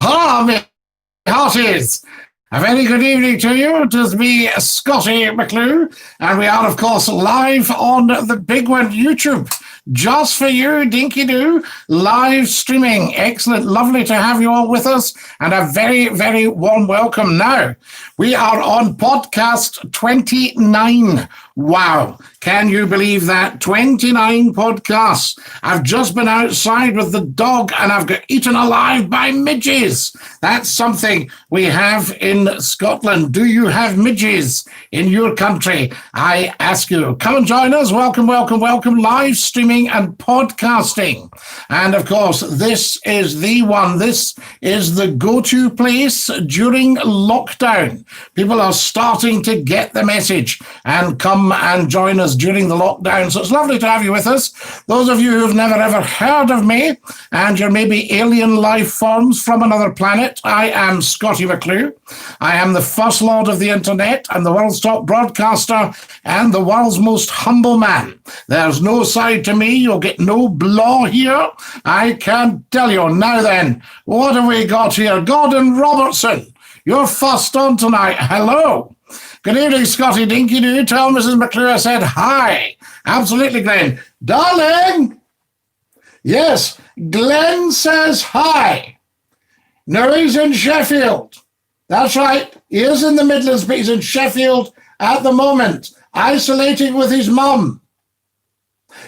Ah, me hearties. A very good evening to you. It is me, Scottie McCLUE, and we are, of course, live on the big one, YouTube. Just for you, Dinky Doo, live streaming. Excellent. Lovely to have you all with us, and a very, very warm welcome. Now, we are on podcast 29. Wow. Can you believe that? 29 podcasts. I've just been outside with the dog and I've got eaten alive by midges. That's something we have in Scotland. Do you have midges in your country? I ask you. Come and join us. Welcome, welcome, welcome. Live streaming and podcasting. And of course, this is the one. This is the go-to place during lockdown. People are starting to get the message and come and join us during the lockdown. So it's lovely to have you with us. Those of you who've never ever heard of me and you're maybe alien life forms from another planet, I am Scottie McClue. I am the first lord of the internet and the world's top broadcaster and the world's most humble man. There's no side to me. You'll get no blah here. I can tell you. Now then, what have we got here? Gordon Robertson, you're first on tonight. Hello. Good evening, Scottie Dinky Doo. Tell Mrs. McClue I said hi. Absolutely, Glenn. Darling! Yes, Glenn says hi. No, he's in Sheffield. That's right. He is in the Midlands, but he's in Sheffield at the moment, isolating with his mum.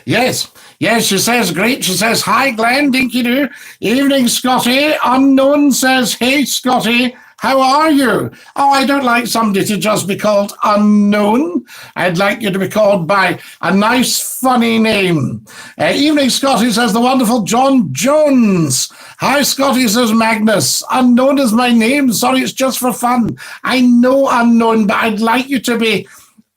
Yes, she says great. She says, hi, Glenn, Dinky Doo. Evening, Scottie. Unknown says, hey, Scottie. How are you? Oh, I don't like somebody to just be called unknown. I'd like you to be called by a nice, funny name. Evening, Scottie, says the wonderful John Jones. Hi, Scottie, says Magnus. Unknown is my name. Sorry, it's just for fun. I know unknown, but I'd like you to be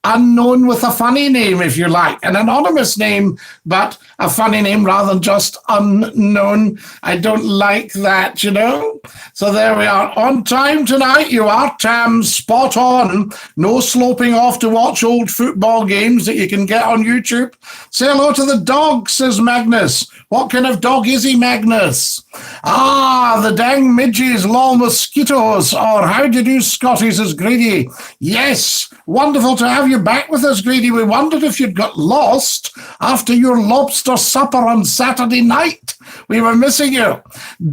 unknown with a funny name, if you like. An anonymous name, but a funny name rather than just unknown. I don't like that, you know. So there we are. On time tonight, you are, Tam. Spot on. No sloping off to watch old football games that you can get on YouTube. Say hello to the dog, says Magnus. What kind of dog is he, Magnus? Ah, the dang midges, lol mosquitoes. Or how do you do, Scottie, says Grady. Yes, wonderful to have you back with us, Grady. We wondered if you'd got lost after your lobster supper on Saturday night. We were missing you.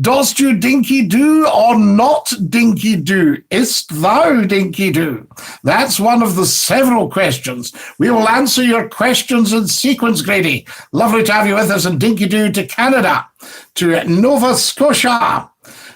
Dost you Dinky Doo or not Dinky Doo? Is't thou Dinky Doo? That's one of the several questions. We will answer your questions in sequence, Grady. Lovely to have you with us, and Dinky Doo to Canada, to Nova Scotia.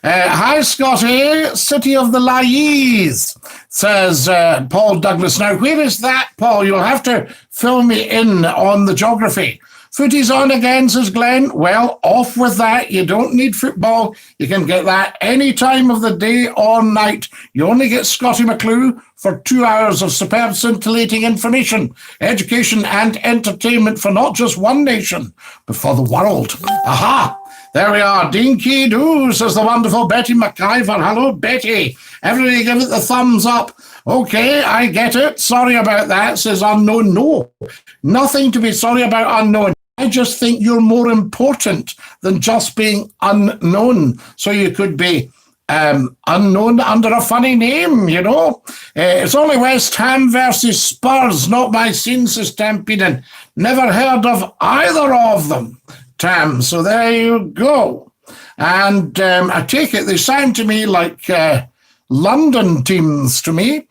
Hi, Scottie, City of the Lies, says Paul Douglas. Now, where is that, Paul? You'll have to fill me in on the geography. Footy's on again, says Glenn. Well, off with that. You don't need football. You can get that any time of the day or night. You only get Scottie McClue for 2 hours of superb scintillating information, education and entertainment for not just one nation, but for the world. Aha! There we are. Dinky Doo, says the wonderful Betty McIver. Hello, Betty. Everybody give it the thumbs up. Okay, I get it. Sorry about that, says Unknown. No, nothing to be sorry about, Unknown. I just think you're more important than just being unknown. So you could be unknown under a funny name, you know. It's only West Ham versus Spurs, not my scene, says Tampeden. Never heard of either of them, Tam. So there you go. And I take it they sound to me like London teams to me.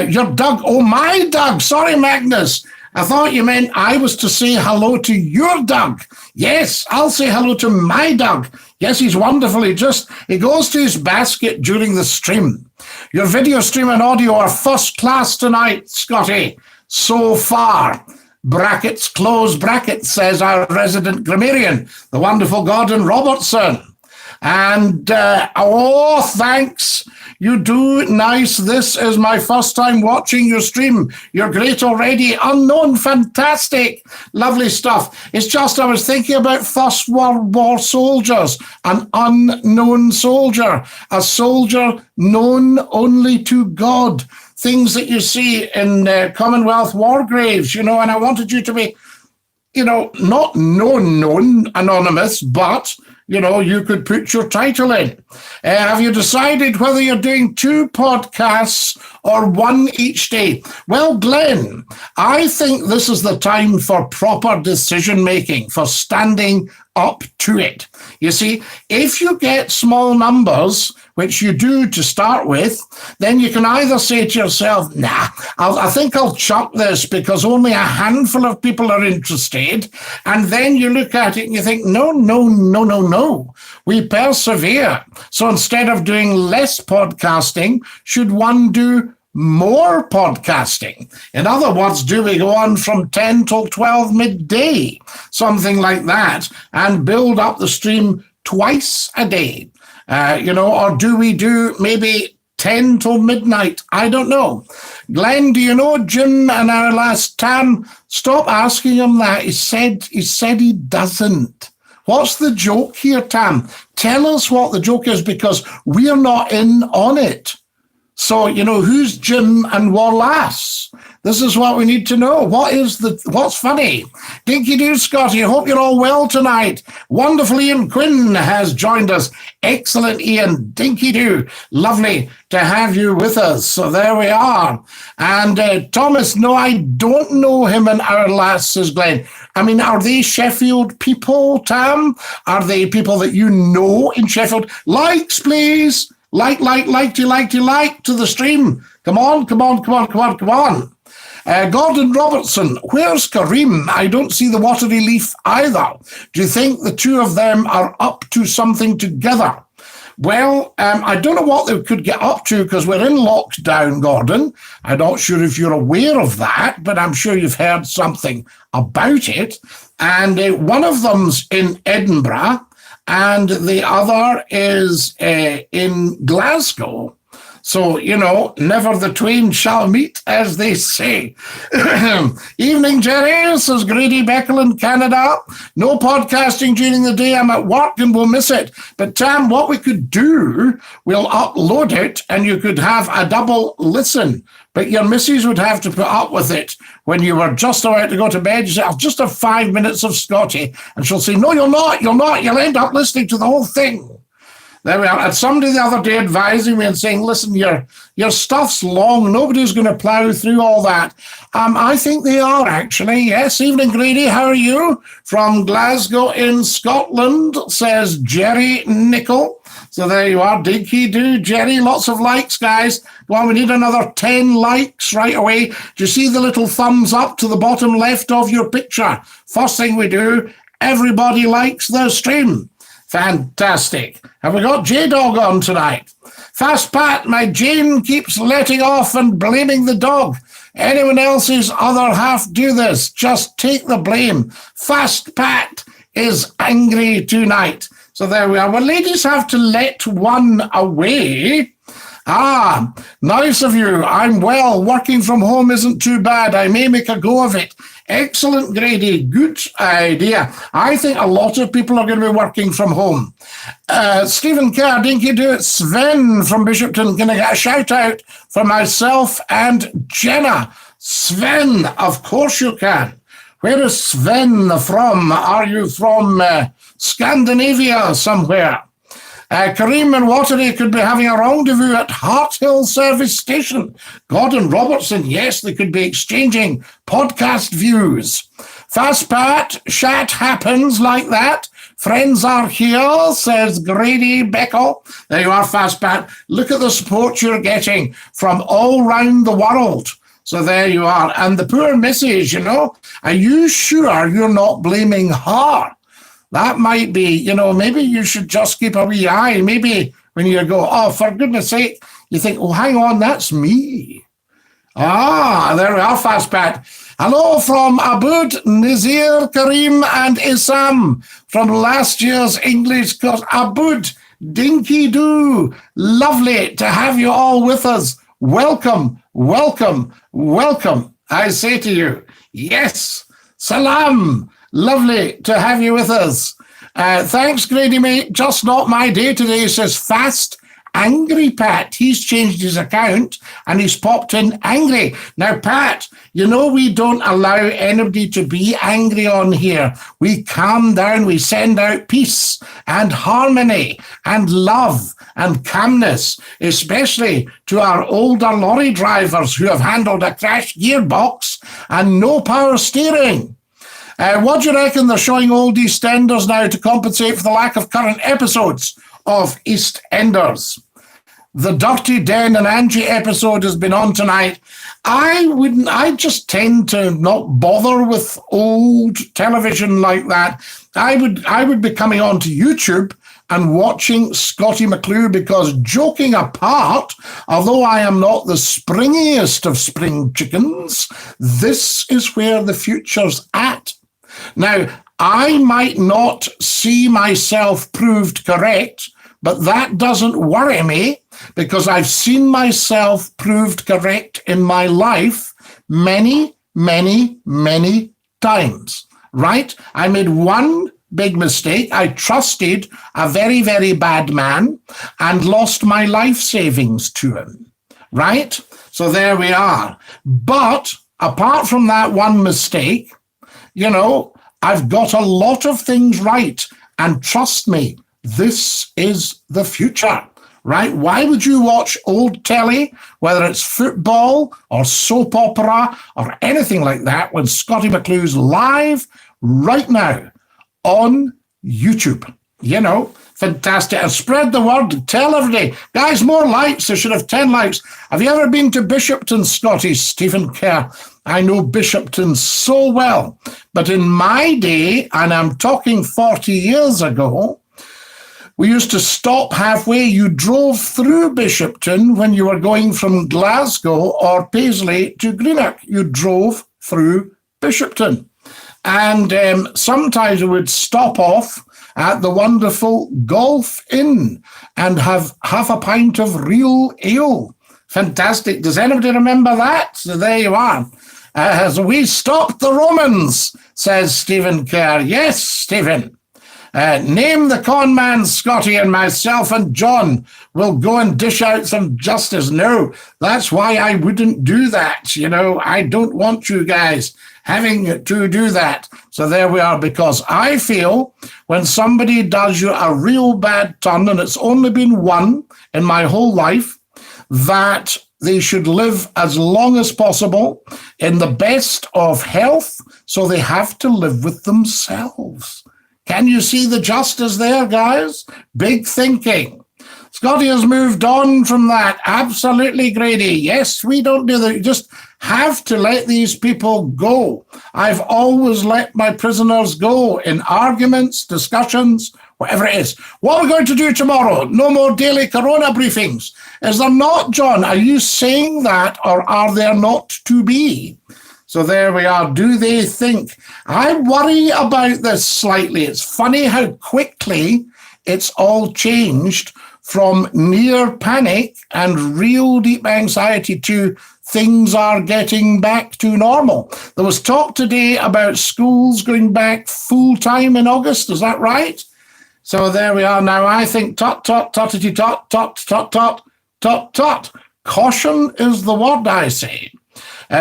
Your Doug. Oh, my Doug. Sorry, Magnus. I thought you meant I was to say hello to your Doug. Yes, I'll say hello to my Doug. Yes, he's wonderful. He goes to his basket during the stream. Your video stream and audio are first class tonight, Scottie. So far. Brackets, close brackets, says our resident grammarian, the wonderful Gordon Robertson. And, thanks. You do nice. This is my first time watching your stream. You're great already. Unknown, fantastic. Lovely stuff. It's just I was thinking about First World War soldiers. An unknown soldier. A soldier known only to God. Things that you see in Commonwealth war graves, you know, and I wanted you to be, you know, not known anonymous, but you could put your title in. Have you decided whether you're doing 2 podcasts or 1 each day? Well, Glenn, I think this is the time for proper decision making, for standing up to it. You see, if you get small numbers, which you do to start with, then you can either say to yourself, nah, I think I'll chuck this because only a handful of people are interested. And then you look at it and you think, no. We persevere. So instead of doing less podcasting, should one do more podcasting? In other words, do we go on from 10 till 12 midday, something like that, and build up the stream twice a day? Or do we do maybe 10 till midnight? I don't know. Glenn, do you know Jim and our last Tam? Stop asking him that. He said he doesn't. What's the joke here, Tam? Tell us what the joke is, because we're not in on it. So, who's Jim and what lass? This is what we need to know. What's funny? Dinky Doo, Scottie, hope you're all well tonight. Wonderful Ian Quinn has joined us. Excellent, Ian. Dinky Doo. Lovely to have you with us. So there we are. And Thomas, no, I don't know him and our lass, says Glenn. I mean, are they Sheffield people, Tam? Are they people that you know in Sheffield? Likes, please. Like to the stream. Come on. Gordon Robertson, where's Kareem? I don't see the watery leaf either. Do you think the two of them are up to something together? Well, I don't know what they could get up to because we're in lockdown, Gordon. I'm not sure if you're aware of that, but I'm sure you've heard something about it. And one of them's in Edinburgh, and the other is in Glasgow. So, never the twain shall meet, as they say. Evening, Jerry, says Grady Beckel in Canada. No podcasting during the day. I'm at work and we'll miss it. But, Tam, what we could do, we'll upload it and you could have a double listen. But your missus would have to put up with it when you were just about to go to bed. You say, I'll just have 5 minutes of Scottie. And she'll say, no, you'll not. You'll end up listening to the whole thing. There we are. And somebody the other day advising me and saying, listen, your stuff's long. Nobody's going to plough through all that. I think they are, actually. Yes. Evening, Grady. How are you? From Glasgow in Scotland, says Jerry Nicol. So there you are. Dinky Doo, Jerry. Lots of likes, guys. Well, we need another 10 likes right away. Do you see the little thumbs up to the bottom left of your picture? First thing we do, everybody likes the stream. Fantastic. Have we got J-Dog on tonight? Fast Pat, my Jane keeps letting off and blaming the dog. Anyone else's other half do this? Just take the blame. Fast Pat is angry tonight. So there we are. Well, ladies have to let one away. Nice of you. I'm well. Working from home isn't too bad. I may make a go of it. Excellent, Grady. Good idea. I think a lot of people are going to be working from home. Stephen Kerr, Dinky Do It. Sven from Bishopton. Can I get a shout out for myself and Jenna? Sven, of course you can. Where is Sven from? Are you from Scandinavia somewhere? Kareem and Watery could be having a rendezvous at Hart Hill Service Station. Gordon Robertson, yes, they could be exchanging podcast views. Fast Pat, chat happens like that. Friends are here, says Grady Beckel. There you are, Fast Pat. Look at the support you're getting from all round the world. So there you are. And the poor missus, are you sure you're not blaming her? That might be, maybe you should just keep a wee eye. Maybe when you go, oh, for goodness sake, you think, oh, hang on, that's me. There we are, Fast Pat. Hello from Abud, Nazir, Kareem, and Isam from last year's English course. Abud, Dinky Doo. Lovely to have you all with us. Welcome, welcome, welcome, I say to you. Yes, salam. Lovely to have you with us. Thanks, Grady, mate. Just not my day today, says Fast Angry Pat. He's changed his account and he's popped in angry. Now, Pat, you know we don't allow anybody to be angry on here. We calm down, we send out peace and harmony and love and calmness, especially to our older lorry drivers who have handled a crashed gearbox and no power steering. What do you reckon they're showing old EastEnders now to compensate for the lack of current episodes of EastEnders? The Dirty Den and Angie episode has been on tonight. I just tend to not bother with old television like that. I would be coming on to YouTube and watching Scottie McClue, because, joking apart, although I am not the springiest of spring chickens, this is where the future's at. Now, I might not see myself proved correct, but that doesn't worry me, because I've seen myself proved correct in my life many, many, many times, right? I made one big mistake. I trusted a very, very bad man and lost my life savings to him, right? So there we are. But apart from that one mistake, you know, I've got a lot of things right. And trust me, this is the future, right? Why would you watch old telly, whether it's football or soap opera or anything like that, when Scottie McClue's live right now on YouTube? You know, fantastic. And spread the word, tell everybody. Guys, more likes. They should have 10 likes. Have you ever been to Bishopton, Scotty? Stephen Kerr. I know Bishopton so well. But in my day, and I'm talking 40 years ago, we used to stop halfway. You drove through Bishopton when you were going from Glasgow or Paisley to Greenock. You drove through Bishopton. And sometimes we would stop off at the wonderful Golf Inn and have half a pint of real ale. Fantastic. Does anybody remember that? So there you are. As we stopped the Romans, says Stephen Kerr. Yes, Stephen. Name the con man, Scotty, and myself and John will go and dish out some justice. No, that's why I wouldn't do that. You know, I don't want you guys having to do that. So there we are, because I feel when somebody does you a real bad turn, and it's only been one in my whole life, that they should live as long as possible in the best of health, so they have to live with themselves. Can you see the justice there, guys? Big thinking. Scotty has moved on from that. Absolutely, Grady. Yes, we don't do that. You just have to let these people go. I've always let my prisoners go in arguments, discussions, whatever it is. What are we going to do tomorrow? No more daily corona briefings. Is there not, John? Are you saying that, or are there not to be? So there we are. Do they think? I worry about this slightly. It's funny how quickly it's all changed from near panic and real deep anxiety to things are getting back to normal. There was talk today about schools going back full time in August. Is that right? So there we are. Now I think tot, tot, totity, tot, tot, tot, tot, tot, tot. Caution is the word, I say.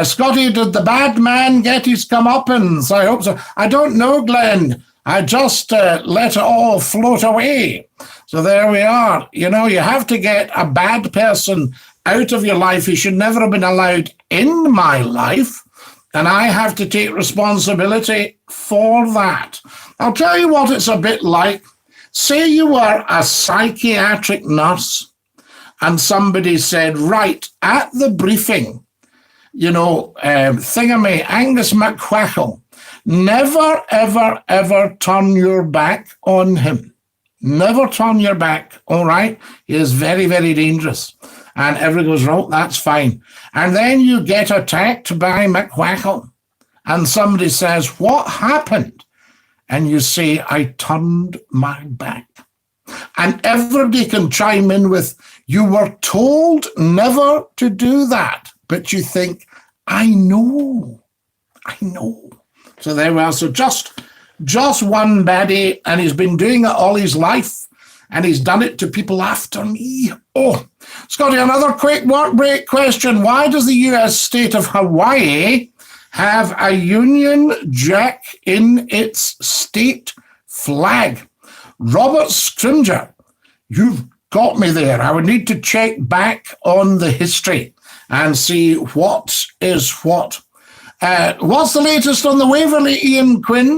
Scotty, did the bad man get his comeuppance? I hope so. I don't know, Glenn. I just let it all float away. So there we are. You know, you have to get a bad person out of your life. He should never have been allowed in my life. And I have to take responsibility for that. I'll tell you what it's a bit like. Say you were a psychiatric nurse and somebody said, right, at the briefing, you know, thingamy, Angus McQuackle, never, ever, ever turn your back on him. Never turn your back, all right? He is very, very dangerous. And everyone goes, oh, that's fine. And then you get attacked by McQuackle. And somebody says, what happened? And you say, I turned my back. And everybody can chime in with, you were told never to do that. But you think, I know. So there we are. So just one baddie, and he's been doing it all his life. and he's done it to people after me. Oh, Scottie, another quick work break question. Why does the US state of Hawaii have a Union Jack in its state flag? Robert Scrimger, you've got me there. I would need to check back on the history and see what is what. What's the latest on the Waverley, Ian Quinn?